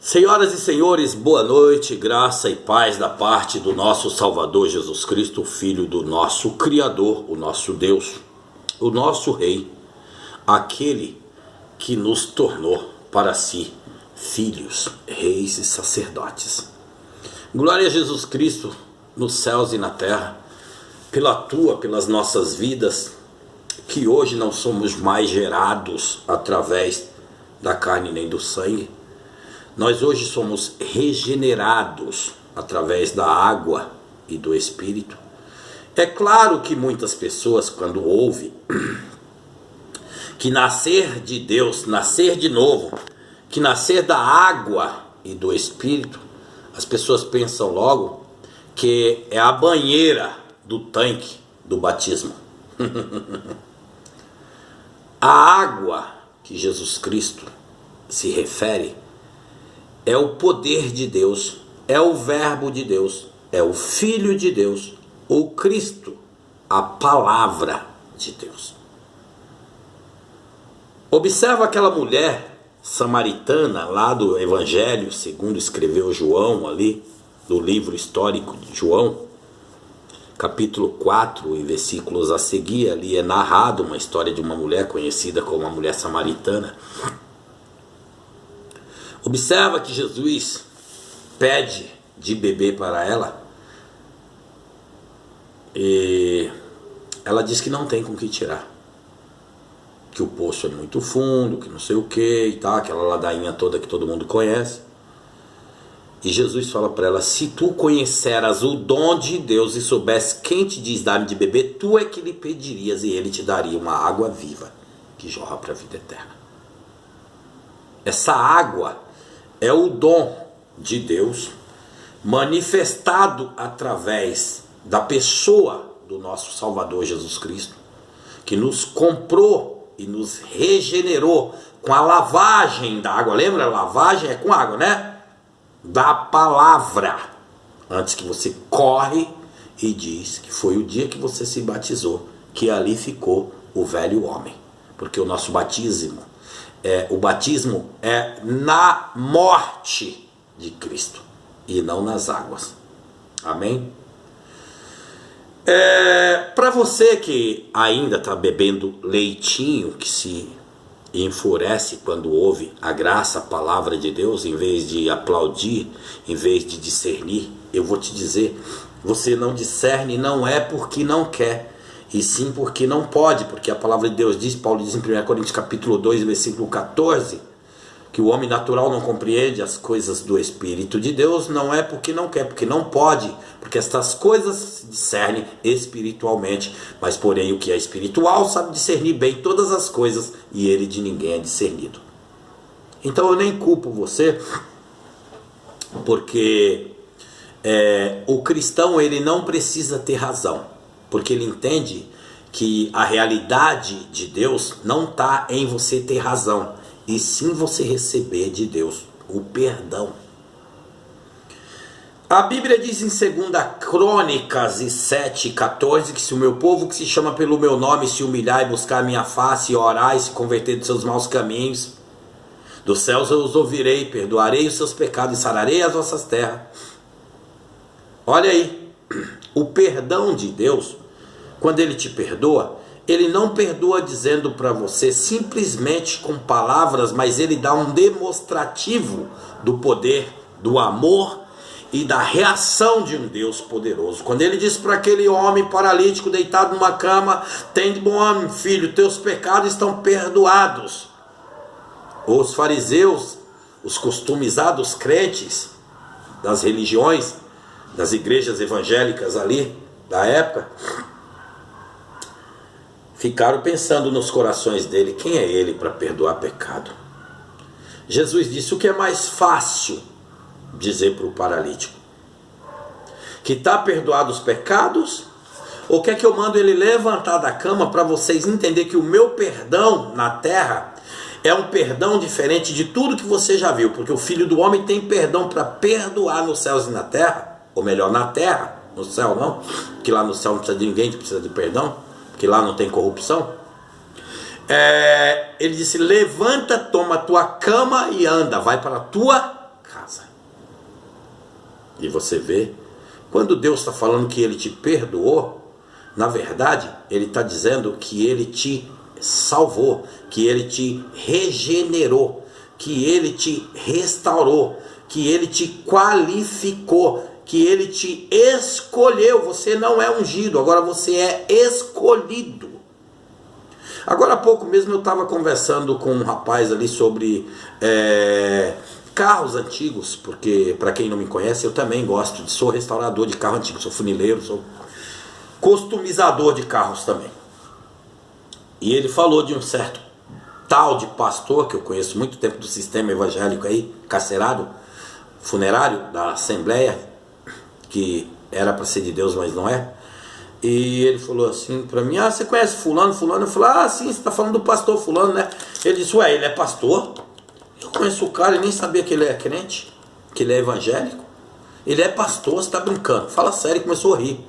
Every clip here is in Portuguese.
Senhoras e senhores, boa noite, graça e paz da parte do nosso Salvador Jesus Cristo, Filho do nosso Criador, o nosso Deus, o nosso Rei, aquele que nos tornou para si filhos, reis e sacerdotes. Glória a Jesus Cristo nos céus e na terra, pelas nossas vidas, que hoje não somos mais gerados através da carne nem do sangue. Nós hoje somos regenerados através da água e do Espírito. É claro que muitas pessoas, quando ouvem que nascer de Deus, nascer de novo, que nascer da água e do Espírito, as pessoas pensam logo que é a banheira do tanque do batismo. A água que Jesus Cristo se refere é o poder de Deus, é o verbo de Deus, é o Filho de Deus, o Cristo, a palavra de Deus. Observa aquela mulher samaritana lá do Evangelho, segundo escreveu João ali, do livro histórico de João, capítulo 4 e versículos a seguir, ali é narrado uma história de uma mulher conhecida como a mulher samaritana. Observa que Jesus pede de beber para ela e ela diz que não tem com que tirar, que o poço é muito fundo, que não sei o que e tal, aquela ladainha toda que todo mundo conhece. E Jesus fala para ela: se tu conheceras o dom de Deus e soubesse quem te diz dar-me de beber, tu é que lhe pedirias e ele te daria uma água viva que jorra para a vida eterna. Essa água é o dom de Deus manifestado através da pessoa do nosso Salvador Jesus Cristo, que nos comprou e nos regenerou com a lavagem da água. Lembra? A lavagem é com água, né? Da palavra. Antes que você corre e diz que foi o dia que você se batizou, que ali ficou o velho homem. Porque o nosso batismo é na morte de Cristo e não nas águas. Amém? Para você que ainda está bebendo leitinho, que se enfurece quando ouve a graça, a palavra de Deus, em vez de aplaudir, em vez de discernir, eu vou te dizer, você não discerne não é porque não quer, e sim porque não pode, porque a palavra de Deus diz, Paulo diz em 1 Coríntios capítulo 2, versículo 14, que o homem natural não compreende as coisas do Espírito de Deus, não é porque não quer, porque não pode, porque estas coisas se discernem espiritualmente, mas porém o que é espiritual sabe discernir bem todas as coisas, e ele de ninguém é discernido. Então eu nem culpo você, porque o cristão ele não precisa ter razão, porque ele entende que a realidade de Deus não está em você ter razão, e sim você receber de Deus o perdão. A Bíblia diz em 2 Crônicas 7,14 que se o meu povo que se chama pelo meu nome se humilhar e buscar a minha face e orar e se converter dos seus maus caminhos, dos céus eu os ouvirei, perdoarei os seus pecados e sararei as vossas terras. Olha aí, o perdão de Deus, quando ele te perdoa, ele não perdoa dizendo para você simplesmente com palavras, mas ele dá um demonstrativo do poder, do amor e da reação de um Deus poderoso. Quando ele diz para aquele homem paralítico deitado numa cama: tem de bom ânimo, filho, teus pecados estão perdoados. Os fariseus, os costumizados crentes das religiões, das igrejas evangélicas ali da época, ficaram pensando nos corações dele: quem é ele para perdoar pecado? Jesus disse: o que é mais fácil dizer para o paralítico? Que está perdoado os pecados? Ou quer que eu mando ele levantar da cama para vocês entenderem que o meu perdão na terra é um perdão diferente de tudo que você já viu? Porque o Filho do Homem tem perdão para perdoar nos céus e na terra, ou melhor, na terra, no céu não, que lá no céu não precisa de ninguém, precisa de perdão, que lá não tem corrupção. Ele disse: levanta, toma a tua cama e anda, vai para a tua casa. E você vê, quando Deus está falando que Ele te perdoou, na verdade, Ele está dizendo que Ele te salvou, que Ele te regenerou, que Ele te restaurou, que Ele te qualificou, que Ele te escolheu. Você não é ungido, agora você é escolhido. Agora há pouco mesmo eu estava conversando com um rapaz ali sobre carros antigos, porque para quem não me conhece, eu também gosto, sou restaurador de carro antigo, sou funileiro, sou customizador de carros também. E ele falou de um certo tal de pastor, que eu conheço muito tempo do sistema evangélico aí, carcerário, funerário, da Assembleia, que era para ser de Deus, mas não é. E ele falou assim para mim: você conhece fulano? Eu falei: sim, você está falando do pastor fulano, né? Ele disse: ele é pastor? Eu conheço o cara e nem sabia que ele é crente, que ele é evangélico. Ele é pastor, você está brincando? Fala sério. E começou a rir.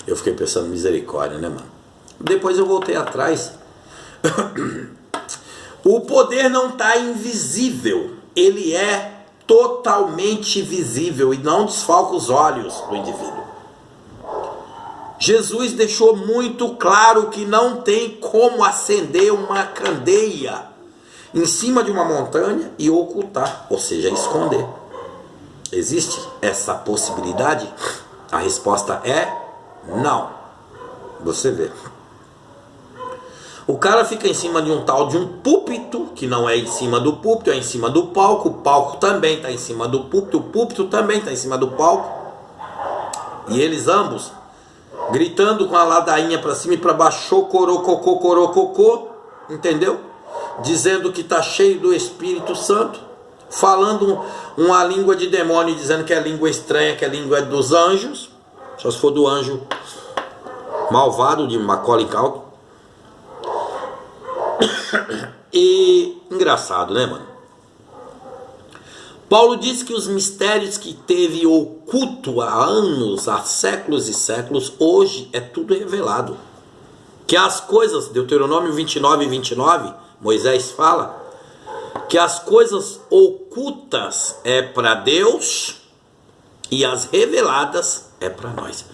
Eu fiquei pensando: misericórdia, né, mano? Depois eu voltei atrás. O poder não está invisível, ele é totalmente visível e não desfalca os olhos do indivíduo. Jesus deixou muito claro que não tem como acender uma candeia em cima de uma montanha e ocultar, ou seja, esconder. Existe essa possibilidade? A resposta é não. Você vê. O cara fica em cima de um tal de um púlpito, que não é em cima do púlpito, é em cima do palco. O palco também está em cima do púlpito, o púlpito também está em cima do palco. E eles ambos gritando com a ladainha para cima e para baixo, chocorococô, corococô, entendeu? Dizendo que está cheio do Espírito Santo, falando uma língua de demônio, dizendo que é língua estranha, que é língua dos anjos, só se for do anjo malvado de Macaulay Culkin. E engraçado, né, mano? Paulo diz que os mistérios que teve oculto há anos, há séculos e séculos, hoje é tudo revelado. Que as coisas, Deuteronômio 29:29, Moisés fala que as coisas ocultas é para Deus e as reveladas é para nós.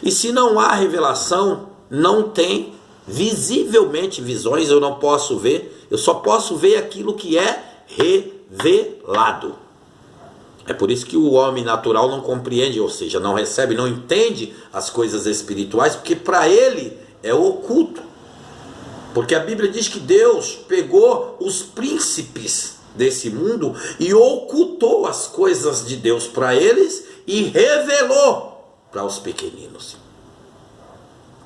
E se não há revelação, não tem visivelmente visões, eu não posso ver, eu só posso ver aquilo que é revelado. É por isso que o homem natural não compreende, ou seja, não recebe, não entende as coisas espirituais, porque para ele é oculto. Porque a Bíblia diz que Deus pegou os príncipes desse mundo e ocultou as coisas de Deus para eles e revelou para os pequeninos.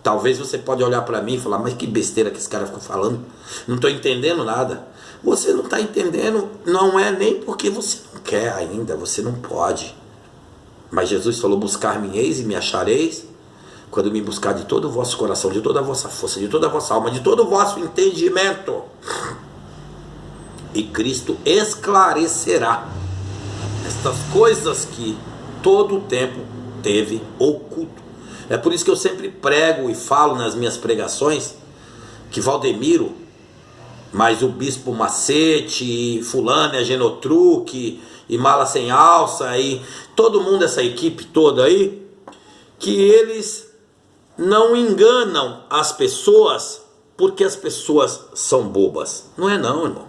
Talvez você pode olhar para mim e falar: mas que besteira que esse cara ficou falando, não estou entendendo nada. Você não está entendendo, não é nem porque você não quer ainda, você não pode. Mas Jesus falou: buscar-me-eis e me achareis, quando me buscar de todo o vosso coração, de toda a vossa força, de toda a vossa alma, de todo o vosso entendimento. E Cristo esclarecerá estas coisas que todo o tempo teve oculto. É por isso que eu sempre prego e falo nas minhas pregações que Valdemiro, mas o Bispo Macete, fulano, Genotruque, e Mala Sem Alça, e todo mundo, essa equipe toda aí, que eles não enganam as pessoas porque as pessoas são bobas. Não é não, irmão.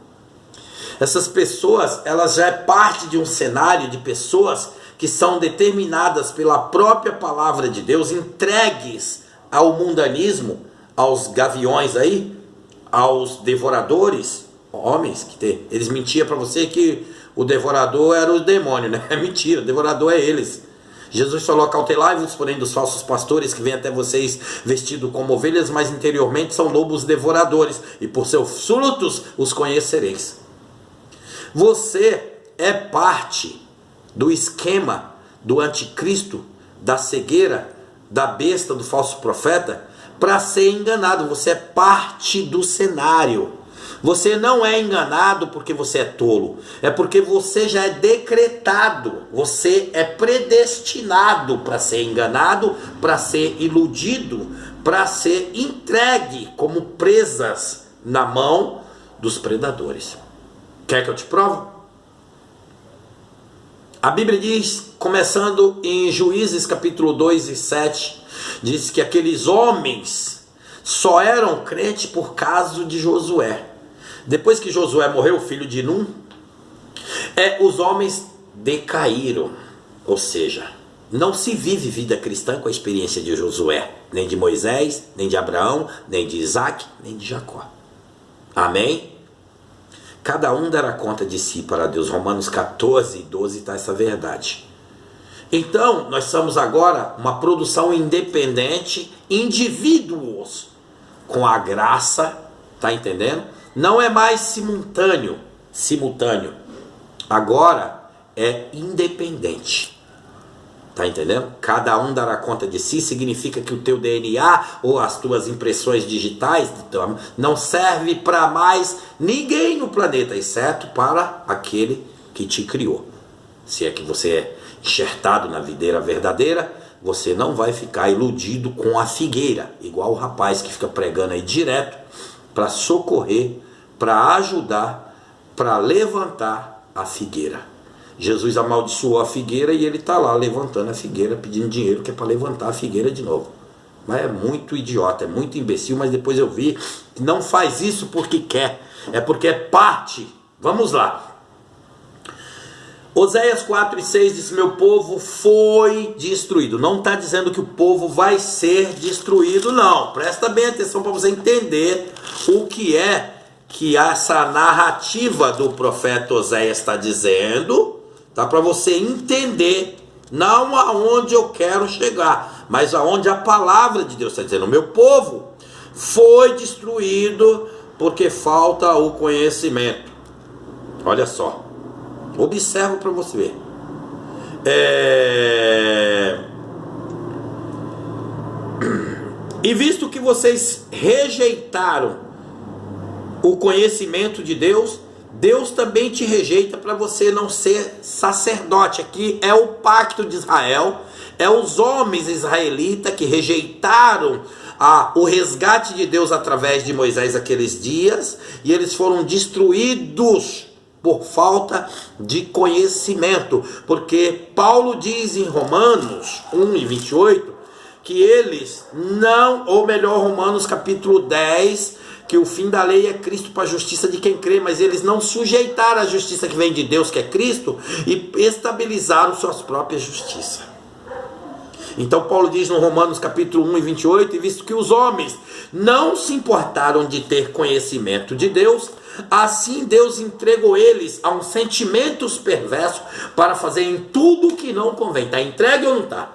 Essas pessoas, elas já é parte de um cenário de pessoas que são determinadas pela própria palavra de Deus, entregues ao mundanismo, aos gaviões aí, aos devoradores, homens que eles mentiam para você que o devorador era o demônio, né? É mentira, o devorador é eles. Jesus falou: acautelai-vos, porém, dos falsos pastores que vêm até vocês vestidos como ovelhas, mas interiormente são lobos devoradores, e por seus frutos os conhecereis. Você é parte do esquema do anticristo, da cegueira, da besta, do falso profeta, para ser enganado. Você é parte do cenário. Você não é enganado porque você é tolo, é porque você já é decretado, você é predestinado para ser enganado, para ser iludido, para ser entregue como presas na mão dos predadores. Quer que eu te provo? A Bíblia diz, começando em Juízes capítulo 2 e 7, diz que aqueles homens só eram crentes por causa de Josué. Depois que Josué morreu, filho de Num, os homens decaíram. Ou seja, não se vive vida cristã com a experiência de Josué, nem de Moisés, nem de Abraão, nem de Isaac, nem de Jacó. Amém? Cada um dará conta de si para Deus. Romanos 14 e 12 está essa verdade. Então, nós somos agora uma produção independente, indivíduos, com a graça, tá entendendo? Não é mais simultâneo. Agora é independente. Tá entendendo? Cada um dará conta de si, significa que o teu DNA ou as tuas impressões digitais não serve para mais ninguém no planeta, exceto para aquele que te criou. Se é que você é enxertado na videira verdadeira, você não vai ficar iludido com a figueira, igual o rapaz que fica pregando aí direto para socorrer, para ajudar, para levantar a figueira. Jesus amaldiçoou a figueira e ele está lá levantando a figueira, pedindo dinheiro que é para levantar a figueira de novo. Mas é muito idiota, é muito imbecil, mas depois eu vi que não faz isso porque quer, é porque é parte. Vamos lá. Oséias 4 e 6 diz: meu povo foi destruído. Não está dizendo que o povo vai ser destruído, não. Presta bem atenção para você entender o que é que essa narrativa do profeta Oséias está dizendo. Tá, para você entender, não aonde eu quero chegar, mas aonde a palavra de Deus está dizendo. Meu povo foi destruído porque falta o conhecimento. Olha só, observa para você ver. E visto que vocês rejeitaram o conhecimento de Deus, Deus também te rejeita para você não ser sacerdote. Aqui é o pacto de Israel, é os homens israelitas que rejeitaram o resgate de Deus através de Moisés aqueles dias, e eles foram destruídos por falta de conhecimento, porque Paulo diz em Romanos 1 e 28, que eles não, ou melhor, Romanos capítulo 10, que o fim da lei é Cristo para a justiça de quem crê, mas eles não sujeitaram a justiça que vem de Deus, que é Cristo, e estabilizaram suas próprias justiças. Então Paulo diz no Romanos capítulo 1 e 28, e visto que os homens não se importaram de ter conhecimento de Deus, assim Deus entregou eles a uns sentimentos perversos para fazerem tudo o que não convém. Está entregue ou não está?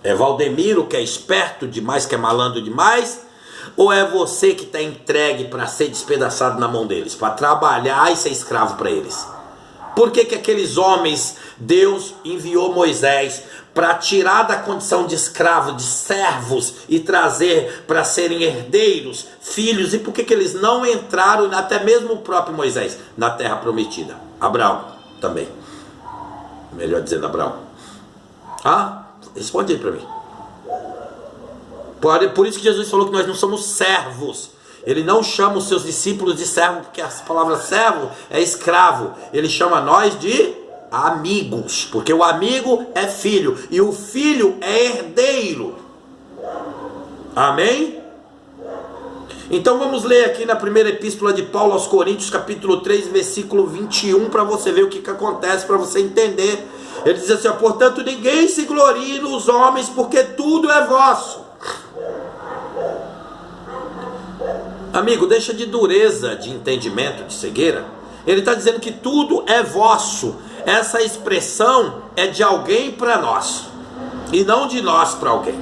É Valdemiro que é esperto demais, que é malandro demais? Ou é você que está entregue para ser despedaçado na mão deles, para trabalhar e ser escravo para eles? Por que aqueles homens, Deus enviou Moisés para tirar da condição de escravo, de servos, e trazer para serem herdeiros, filhos? E por que eles não entraram, até mesmo o próprio Moisés, na terra prometida? Abraão também. Melhor dizendo, Abraão. Responde aí para mim. Por isso que Jesus falou que nós não somos servos. Ele não chama os seus discípulos de servo, porque a palavra servo é escravo. Ele chama nós de amigos, porque o amigo é filho e o filho é herdeiro. Amém? Então vamos ler aqui na primeira epístola de Paulo aos Coríntios, capítulo 3, versículo 21, para você ver o que acontece, para você entender. Ele diz assim: portanto ninguém se glorie nos homens, porque tudo é vosso. Amigo, deixa de dureza de entendimento, de cegueira. Ele está dizendo que tudo é vosso. Essa expressão é de alguém para nós, e não de nós para alguém.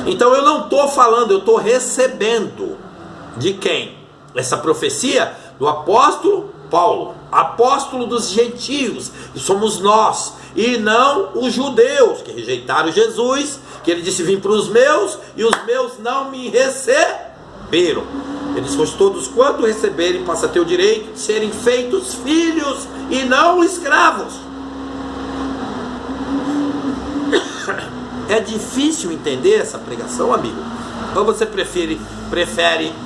Então eu não estou falando, eu estou recebendo. De quem? Essa profecia do apóstolo Paulo, apóstolo dos gentios, que somos nós, e não os judeus, que rejeitaram Jesus, que ele disse: vim para os meus, e os meus não me receberam. Ele diz: pois todos quanto receberem, passa a ter o direito de serem feitos filhos e não escravos. É difícil entender essa pregação, amigo? Ou você prefere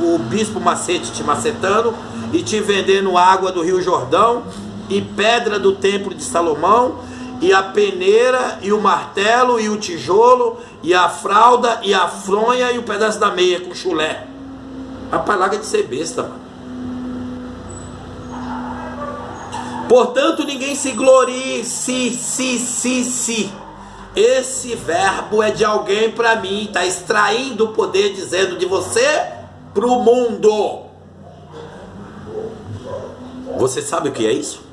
o bispo macete te macetando e te vendendo água do Rio Jordão e pedra do templo de Salomão, e a peneira, e o martelo, e o tijolo, e a fralda, e a fronha, e o pedaço da meia com chulé. Rapaz, larga de ser besta, mano. Portanto, ninguém se glorie, se. Esse verbo é de alguém para mim, está extraindo o poder, dizendo de você para o mundo. Você sabe o que é isso?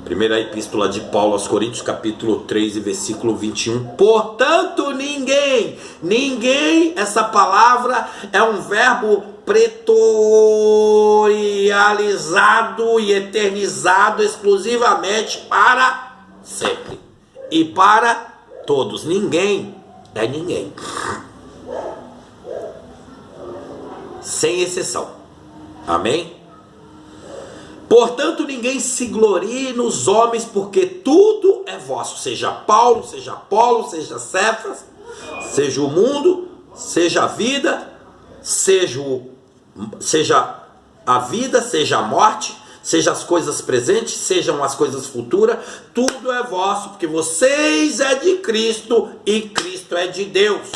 Primeira epístola de Paulo aos Coríntios, capítulo 3 e versículo 21. Portanto, ninguém, essa palavra é um verbo pretorializado e eternizado exclusivamente para sempre e para todos. Ninguém é ninguém, sem exceção. Amém? Portanto, ninguém se glorie nos homens, porque tudo é vosso, seja Paulo, seja Apolo, seja Cefas, seja o mundo, seja a vida, seja a vida, seja a morte, seja as coisas presentes, sejam as coisas futuras, tudo é vosso, porque vocês é de Cristo e Cristo é de Deus.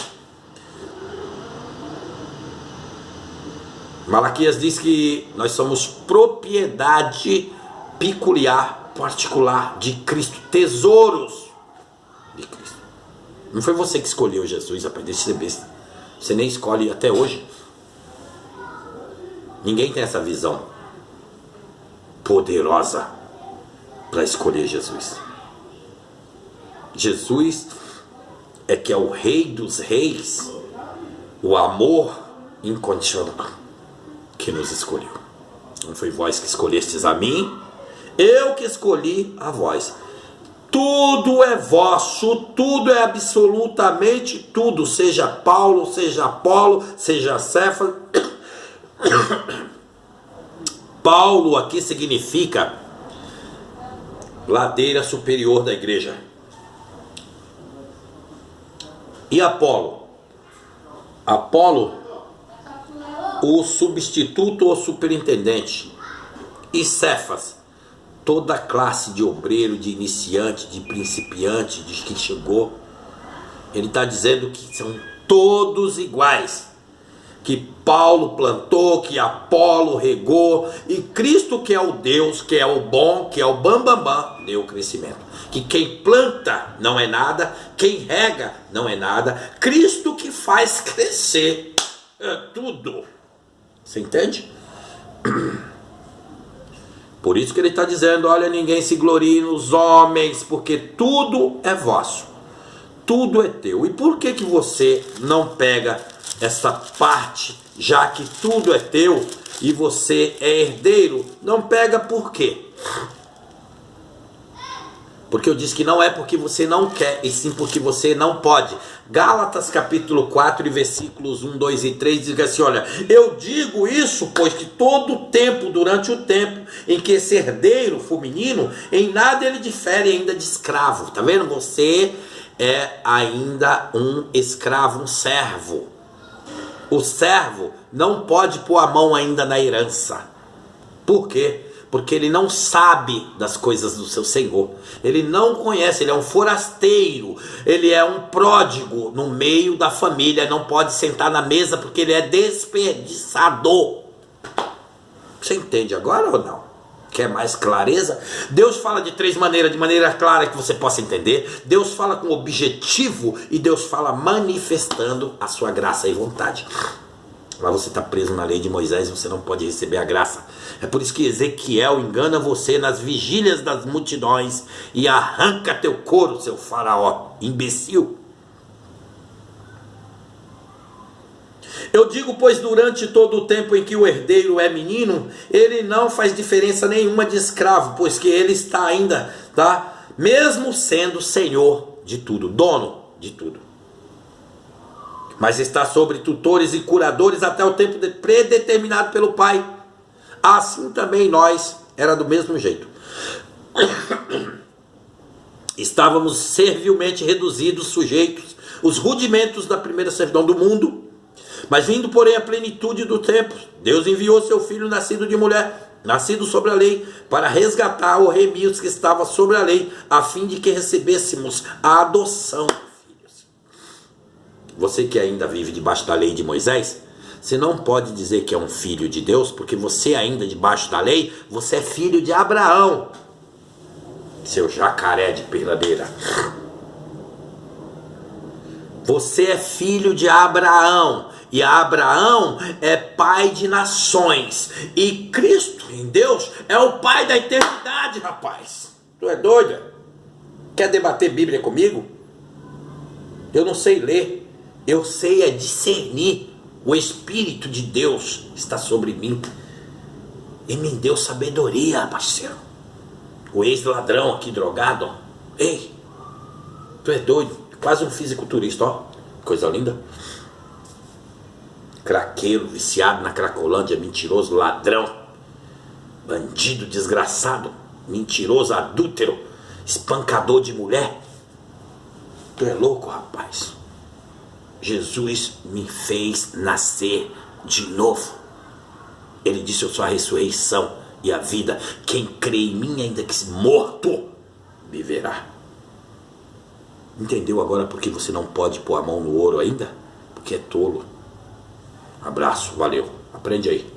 Malaquias diz que nós somos propriedade peculiar, particular de Cristo, tesouros de Cristo. Não foi você que escolheu Jesus, rapaz, deixa de ser besta. Você nem escolhe até hoje. Ninguém tem essa visão poderosa para escolher Jesus. Jesus é que é o Rei dos Reis, o amor incondicional que nos escolheu. Não foi vós que escolhestes a mim, eu que escolhi a vós. Tudo é vosso, tudo é absolutamente tudo, seja Paulo, seja Apolo, seja Cefas. Paulo aqui significa ladeira superior da igreja. E Apolo? Apolo, o substituto ou superintendente. E Cefas, toda a classe de obreiro, de iniciante, de principiante, de que chegou. Ele está dizendo que são todos iguais, que Paulo plantou, que Apolo regou, e Cristo, que é o Deus, que é o bom, que é o bambambam, deu o crescimento. Que quem planta não é nada, quem rega não é nada, Cristo que faz crescer tudo. Você entende? Por isso que ele está dizendo, olha, ninguém se glorie nos homens, porque tudo é vosso, tudo é teu. E por que você não pega essa parte, já que tudo é teu e você é herdeiro? Não pega por quê? Porque eu disse que não é porque você não quer, e sim porque você não pode. Gálatas capítulo 4 e versículos 1, 2 e 3 diz assim, olha, eu digo isso, pois que todo o tempo, durante o tempo em que esse herdeiro for menino, em nada ele difere ainda de escravo. Tá vendo? Você é ainda um escravo, um servo. O servo não pode pôr a mão ainda na herança. Por quê? Porque ele não sabe das coisas do seu Senhor. Ele não conhece, ele é um forasteiro, ele é um pródigo no meio da família, não pode sentar na mesa porque ele é desperdiçador. Você entende agora ou não? Quer mais clareza? Deus fala de três maneiras, de maneira clara que você possa entender. Deus fala com objetivo e Deus fala manifestando a sua graça e vontade. Mas você está preso na lei de Moisés, você não pode receber a graça. É por isso que Ezequiel engana você nas vigílias das multidões e arranca teu couro, seu faraó, imbecil. Eu digo, pois durante todo o tempo em que o herdeiro é menino, ele não faz diferença nenhuma de escravo, pois que ele está ainda, tá? Mesmo sendo senhor de tudo, dono de tudo. Mas está sobre tutores e curadores até o tempo predeterminado pelo Pai. Assim também nós, era do mesmo jeito. Estávamos servilmente reduzidos, sujeitos, os rudimentos da primeira servidão do mundo. Mas vindo, porém, a plenitude do tempo, Deus enviou seu filho nascido de mulher, nascido sobre a lei, para resgatar ou remir os que estavam sobre a lei, a fim de que recebêssemos a adoção de filhos. Você que ainda vive debaixo da lei de Moisés, você não pode dizer que é um filho de Deus, porque você ainda debaixo da lei, você é filho de Abraão, seu jacaré de peladeira. Você é filho de Abraão, e Abraão é pai de nações, e Cristo em Deus é o pai da eternidade, rapaz. Tu é doido? Quer debater Bíblia comigo? Eu não sei ler, eu sei é discernir. O Espírito de Deus está sobre mim e me deu sabedoria, parceiro. O ex-ladrão aqui drogado, ó. Ei, tu é doido? Quase um fisiculturista, ó. Coisa linda. Craqueiro, viciado na cracolândia, mentiroso, ladrão, bandido desgraçado, mentiroso, adúltero, espancador de mulher. Tu é louco, rapaz. Jesus me fez nascer de novo. Ele disse: eu sou a ressurreição e a vida. Quem crê em mim, ainda que morto, viverá. Entendeu agora por que você não pode pôr a mão no ouro ainda? Porque é tolo. Abraço, valeu. Aprende aí.